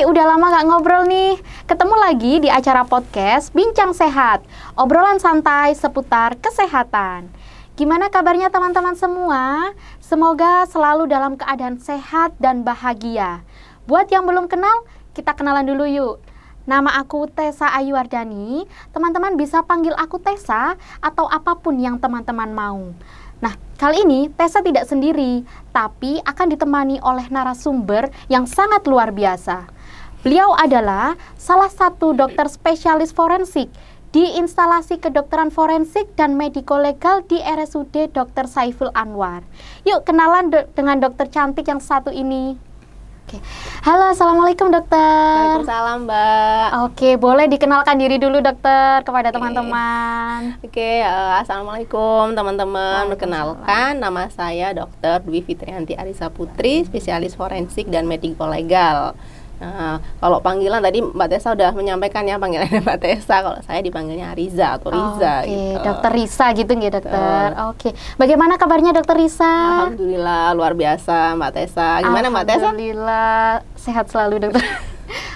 Hai, udah lama gak ngobrol nih. Ketemu lagi di acara podcast Bincang Sehat, obrolan santai seputar kesehatan. Gimana kabarnya teman-teman semua? Semoga selalu dalam keadaan sehat dan bahagia. Buat yang belum kenal, kita kenalan dulu yuk. Nama aku Tessa Ayuwardani. Teman-teman bisa panggil aku Tessa atau apapun yang teman-teman mau. Nah, kali ini Tessa tidak sendiri, tapi akan ditemani oleh narasumber yang sangat luar biasa. Beliau adalah salah satu dokter spesialis forensik di instalasi kedokteran forensik dan mediko-legal di RSUD Dr. Saiful Anwar. Yuk kenalan dengan dokter cantik yang satu ini. Oke. Halo, assalamualaikum dokter. Waalaikumsalam Mbak. Oke, boleh dikenalkan diri dulu dokter kepada teman-teman. Oke, assalamualaikum teman-teman. Perkenalkan, nama saya Dr. Dwi Fitrianti Arisa Putri, spesialis forensik dan mediko-legal. Nah, kalau panggilan tadi Mbak Tessa udah menyampaikan ya panggilannya Mbak Tessa. Kalau saya dipanggilnya Riza atau Riza. Oke, gitu. dokter Risa gitu nggih dokter. Oke, bagaimana kabarnya dokter Risa? Alhamdulillah luar biasa Mbak Tessa. Gimana Mbak Tessa? Alhamdulillah sehat selalu dokter.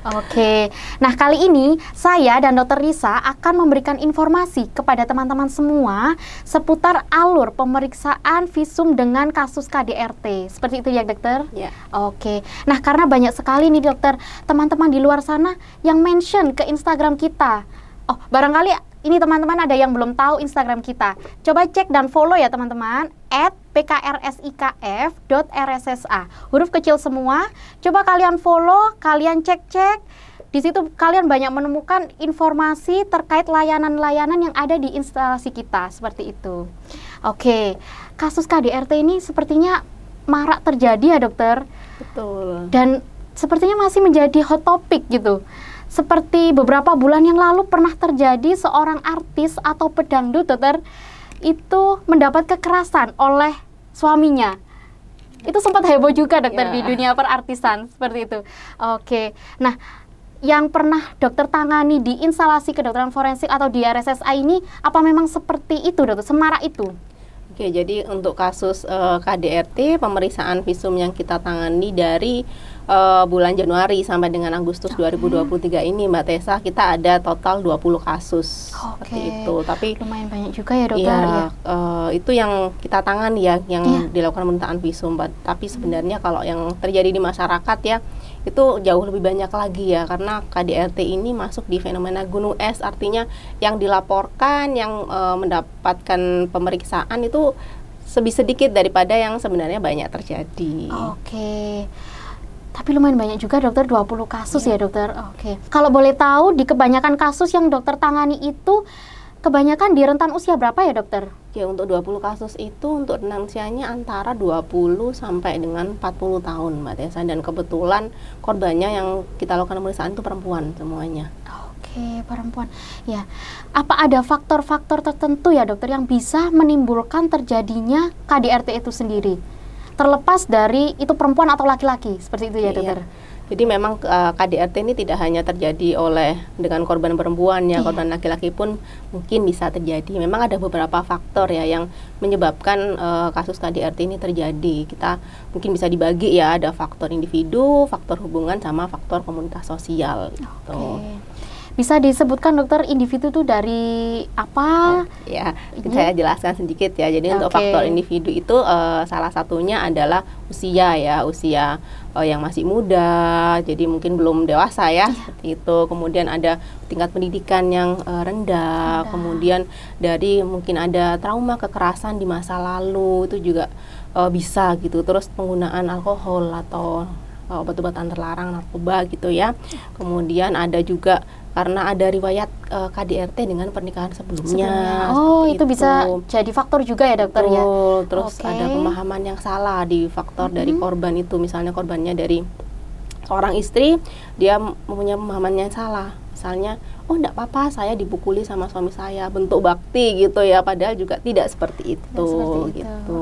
Oke, nah kali ini saya dan dokter Risa akan memberikan informasi kepada teman-teman semua seputar alur pemeriksaan visum dengan kasus KDRT. Seperti itu ya dokter? Ya. Oke, nah karena banyak sekali nih dokter, teman-teman di luar sana yang mention ke Instagram kita. Oh, barangkali ini teman-teman ada yang belum tahu Instagram kita. Coba cek dan follow ya teman-teman, @pkrsikf.rssa. Huruf kecil semua. Coba kalian follow, kalian cek-cek. Di situ kalian banyak menemukan informasi terkait layanan-layanan yang ada di instalasi kita, seperti itu. Oke, kasus KDRT ini sepertinya marak terjadi ya dokter. Betul. Dan sepertinya masih menjadi hot topic gitu. Seperti beberapa bulan yang lalu pernah terjadi seorang artis atau pedangdut dokter itu mendapat kekerasan oleh suaminya. Itu sempat heboh juga dokter di dunia perartisan seperti itu. Oke, nah yang pernah dokter tangani di instalasi kedokteran forensik atau di RSSA ini apa memang seperti itu dokter, semarak itu? Oke, jadi untuk kasus KDRT, pemeriksaan visum yang kita tangani dari bulan Januari sampai dengan Agustus 2023 ini Mbak Tessa, kita ada total 20 kasus. Seperti itu. Tapi lumayan banyak juga ya dokter. Itu yang kita tangani ya, yang dilakukan pemeriksaan visum. Tapi sebenarnya kalau yang terjadi di masyarakat ya, itu jauh lebih banyak lagi ya, karena KDRT ini masuk di fenomena gunung es, artinya yang dilaporkan, yang mendapatkan pemeriksaan itu lebih sedikit daripada yang sebenarnya banyak terjadi. Oke. Tapi lumayan banyak juga dokter, 20 kasus ya dokter. Oke. Kalau boleh tahu di kebanyakan kasus yang dokter tangani itu kebanyakan di rentan usia berapa ya dokter? Ya, untuk 20 kasus itu untuk rentan usianya antara 20 sampai dengan 40 tahun Mbak Tessa, dan kebetulan korbannya yang kita lakukan pemeriksaan itu perempuan semuanya. Oke, perempuan. Ya. Apa ada faktor-faktor tertentu ya dokter yang bisa menimbulkan terjadinya KDRT itu sendiri? Terlepas dari itu perempuan atau laki-laki, seperti itu ya dokter? Jadi memang KDRT ini tidak hanya terjadi dengan korban perempuan ya, korban laki-laki pun mungkin bisa terjadi. Memang ada beberapa faktor ya yang menyebabkan kasus KDRT ini terjadi. Kita mungkin bisa dibagi ya, ada faktor individu, faktor hubungan, sama faktor komunitas sosial. Gitu. Bisa disebutkan dokter individu itu dari apa? Ya, saya jelaskan sedikit ya. Jadi untuk faktor individu itu salah satunya adalah usia ya, usia yang masih muda, jadi mungkin belum dewasa ya, seperti itu. Kemudian ada tingkat pendidikan yang rendah, kemudian dari mungkin ada trauma kekerasan di masa lalu, itu juga bisa gitu. Terus penggunaan alkohol atau obat-obatan terlarang, narkoba gitu ya. Kemudian ada juga karena ada riwayat KDRT dengan pernikahan sebelumnya. Oh, itu bisa jadi faktor juga ya dokter ya. Terus ada pemahaman yang salah di faktor dari korban itu. Misalnya korbannya dari seorang istri, dia mempunyai pemahaman yang salah. Misalnya, oh enggak apa-apa, saya dipukuli sama suami saya, bentuk bakti gitu ya, padahal juga tidak seperti itu. Gitu.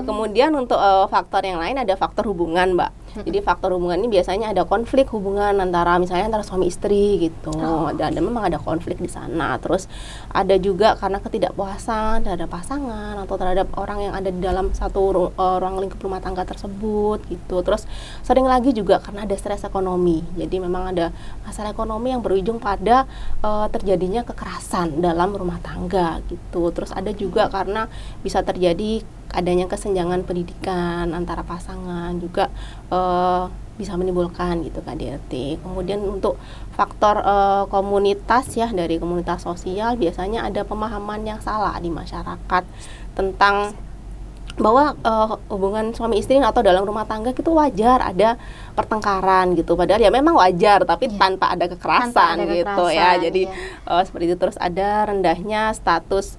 Kemudian untuk faktor yang lain ada faktor hubungan, Mbak. Jadi faktor hubungan ini biasanya ada konflik hubungan misalnya antara suami istri gitu. Dan memang ada konflik di sana. Terus ada juga karena ketidakpuasan terhadap pasangan atau terhadap orang yang ada di dalam satu ruang lingkup rumah tangga tersebut gitu. Terus sering lagi juga karena ada stres ekonomi. Jadi memang ada masalah ekonomi yang berujung pada terjadinya kekerasan dalam rumah tangga gitu. Terus ada juga karena bisa terjadi adanya kesenjangan pendidikan antara pasangan juga bisa menimbulkan gitu KDRT. Kemudian untuk faktor komunitas ya, dari komunitas sosial biasanya ada pemahaman yang salah di masyarakat tentang bahwa hubungan suami istri atau dalam rumah tangga itu wajar ada pertengkaran gitu, padahal ya memang wajar tapi tanpa ada kekerasan gitu ya. Jadi seperti itu. Terus ada rendahnya status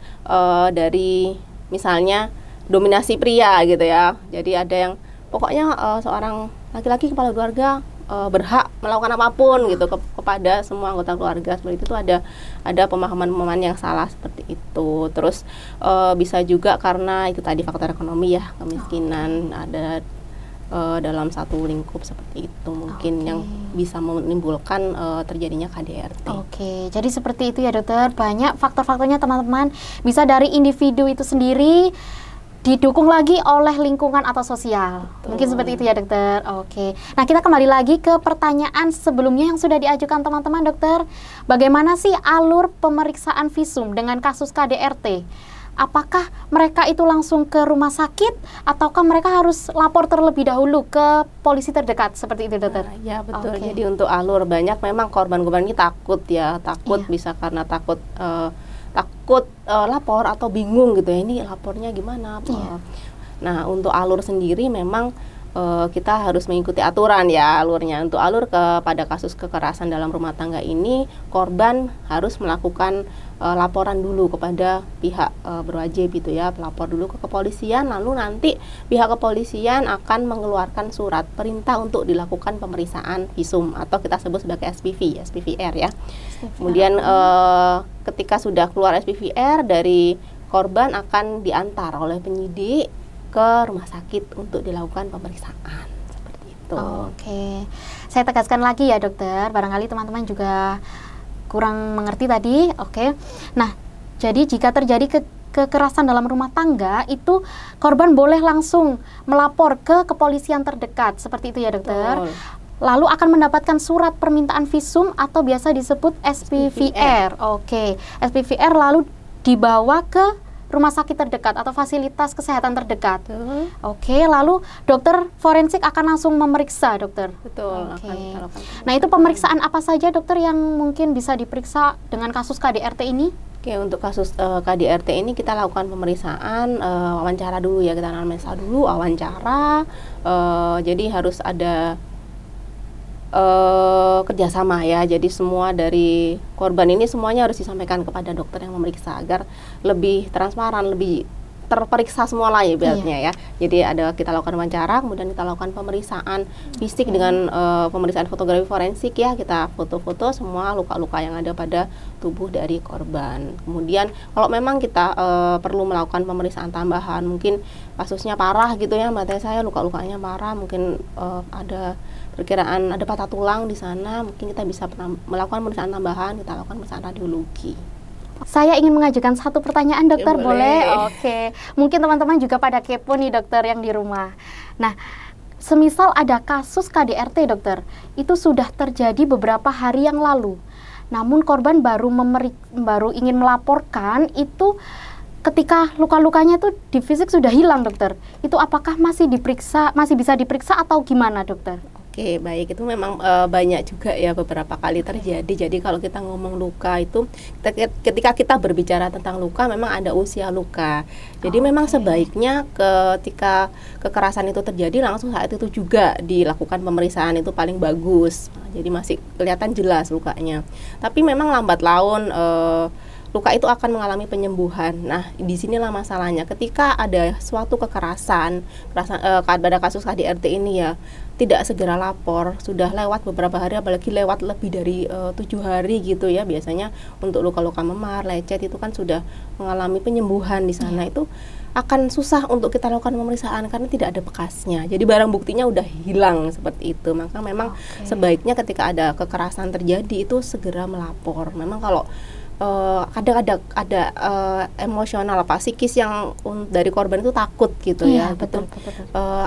dari misalnya dominasi pria gitu ya. Jadi ada yang pokoknya seorang laki-laki kepala keluarga berhak melakukan apapun gitu kepada semua anggota keluarga. Seperti itu tuh ada pemahaman-pemahaman yang salah seperti itu. Terus bisa juga karena itu tadi faktor ekonomi ya, kemiskinan ada dalam satu lingkup seperti itu mungkin yang bisa menimbulkan terjadinya KDRT. Jadi seperti itu ya dokter, banyak faktor-faktornya teman-teman, bisa dari individu itu sendiri didukung lagi oleh lingkungan atau sosial. Betul. Mungkin seperti itu ya dokter. Nah kita kembali lagi ke pertanyaan sebelumnya yang sudah diajukan teman-teman dokter. Bagaimana sih alur pemeriksaan visum dengan kasus KDRT? Apakah mereka itu langsung ke rumah sakit ataukah mereka harus lapor terlebih dahulu ke polisi terdekat seperti itu dokter? Ya betul. Jadi untuk alur banyak memang korban-korban ini takut bisa karena takut lapor atau bingung gitu ya, ini lapornya gimana. Nah untuk alur sendiri memang kita harus mengikuti aturan ya alurnya. Untuk alur pada kasus kekerasan dalam rumah tangga ini, korban harus melakukan laporan dulu kepada pihak berwajib gitu ya, pelapor dulu ke kepolisian, lalu nanti pihak kepolisian akan mengeluarkan surat perintah untuk dilakukan pemeriksaan visum atau kita sebut sebagai SPVR ya. Kemudian ketika sudah keluar SPVR, dari korban akan diantar oleh penyidik ke rumah sakit untuk dilakukan pemeriksaan seperti itu. Saya tegaskan lagi ya dokter, barangkali teman-teman juga kurang mengerti tadi. Nah, jadi jika terjadi kekerasan dalam rumah tangga itu korban boleh langsung melapor ke kepolisian terdekat seperti itu ya dokter. Lalu akan mendapatkan surat permintaan visum atau biasa disebut SPVR. SPVR lalu dibawa ke rumah sakit terdekat atau fasilitas kesehatan terdekat. Lalu dokter forensik akan langsung memeriksa dokter. Nah itu pemeriksaan apa saja dokter yang mungkin bisa diperiksa dengan kasus KDRT ini? Untuk kasus KDRT ini kita lakukan pemeriksaan wawancara dulu ya, kita analisa dulu wawancara. Jadi harus ada kerjasama ya, jadi semua dari korban ini semuanya harus disampaikan kepada dokter yang memeriksa agar lebih transparan, lebih terperiksa semua lah ya ibaratnya ya. Jadi kita lakukan wawancara, kemudian kita lakukan pemeriksaan fisik dengan pemeriksaan fotografi forensik ya, kita foto-foto semua luka-luka yang ada pada tubuh dari korban. Kemudian kalau memang kita perlu melakukan pemeriksaan tambahan, mungkin kasusnya parah gitu ya, matanya saya luka-lukanya parah, mungkin ada perkiraan ada patah tulang di sana, mungkin kita bisa melakukan pemeriksaan tambahan, kita lakukan pemeriksaan radiologi. Saya ingin mengajukan satu pertanyaan dokter, boleh? Mungkin teman-teman juga pada kepo nih dokter yang di rumah. Nah, semisal ada kasus KDRT dokter, itu sudah terjadi beberapa hari yang lalu, namun korban baru ingin melaporkan itu ketika luka-lukanya itu di fisik sudah hilang dokter. Itu apakah masih bisa diperiksa atau gimana dokter? Baik, itu memang banyak juga ya beberapa kali terjadi. Jadi kalau kita ngomong luka itu, ketika kita berbicara tentang luka memang ada usia luka. Jadi memang sebaiknya ketika kekerasan itu terjadi langsung saat itu juga dilakukan pemeriksaan, itu paling bagus. Jadi masih kelihatan jelas lukanya. Tapi memang lambat laun luka itu akan mengalami penyembuhan. Nah, disinilah masalahnya. Ketika ada suatu kekerasan pada kasus KDRT ini ya, tidak segera lapor, sudah lewat beberapa hari, apalagi lewat lebih dari 7 hari gitu ya, biasanya untuk luka-luka memar, lecet itu kan sudah mengalami penyembuhan di sana. Itu akan susah untuk kita lakukan pemeriksaan karena tidak ada bekasnya. Jadi barang buktinya udah hilang seperti itu. Maka memang sebaiknya ketika ada kekerasan terjadi itu segera melapor. Memang kalau kadang ada emosional psikis yang dari korban itu takut gitu ya, betul.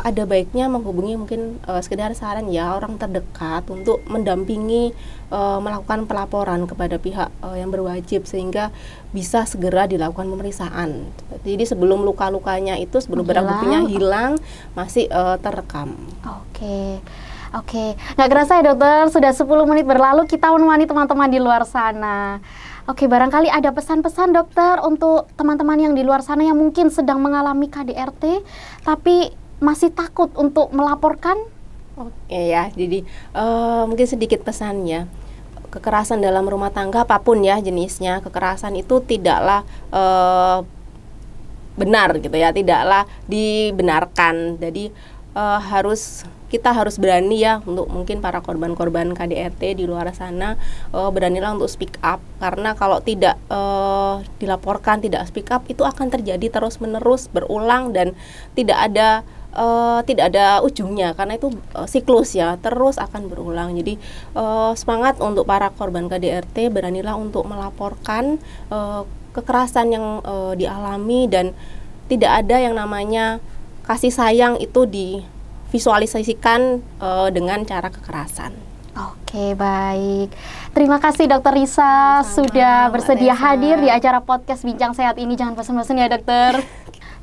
ada baiknya menghubungi mungkin sekedar saran ya orang terdekat untuk mendampingi melakukan pelaporan kepada pihak yang berwajib sehingga bisa segera dilakukan pemeriksaan. Jadi sebelum luka-lukanya itu, sebelum barang buktinya hilang masih terekam. Oke, nggak kerasa ya dokter, sudah 10 menit berlalu, kita menemani teman-teman di luar sana. Oke, barangkali ada pesan-pesan dokter untuk teman-teman yang di luar sana yang mungkin sedang mengalami KDRT tapi masih takut untuk melaporkan? Oke ya, jadi mungkin sedikit pesannya. Kekerasan dalam rumah tangga apapun ya jenisnya, kekerasan itu tidaklah benar gitu ya, tidaklah dibenarkan. Jadi kita harus berani ya untuk mungkin para korban-korban KDRT di luar sana, beranilah untuk speak up, karena kalau tidak dilaporkan, tidak speak up, itu akan terjadi terus-menerus berulang dan tidak ada ujungnya, karena itu siklus ya, terus akan berulang. Jadi semangat untuk para korban KDRT, beranilah untuk melaporkan kekerasan yang dialami, dan tidak ada yang namanya kasih sayang itu divisualisasikan dengan cara kekerasan. Oke, baik. Terima kasih Dokter Risa sudah bersedia hadir di acara podcast Bincang Sehat ini. Jangan bosan-bosan ya dokter.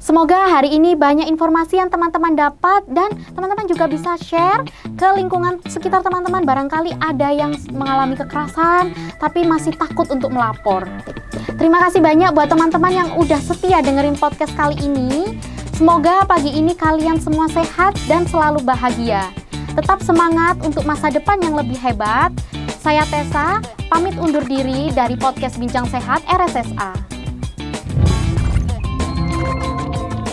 Semoga hari ini banyak informasi yang teman-teman dapat dan teman-teman juga bisa share ke lingkungan sekitar teman-teman. Barangkali ada yang mengalami kekerasan tapi masih takut untuk melapor. Terima kasih banyak buat teman-teman yang udah setia dengerin podcast kali ini. Semoga pagi ini kalian semua sehat dan selalu bahagia. Tetap semangat untuk masa depan yang lebih hebat. Saya Tessa, pamit undur diri dari podcast Bincang Sehat RSSA.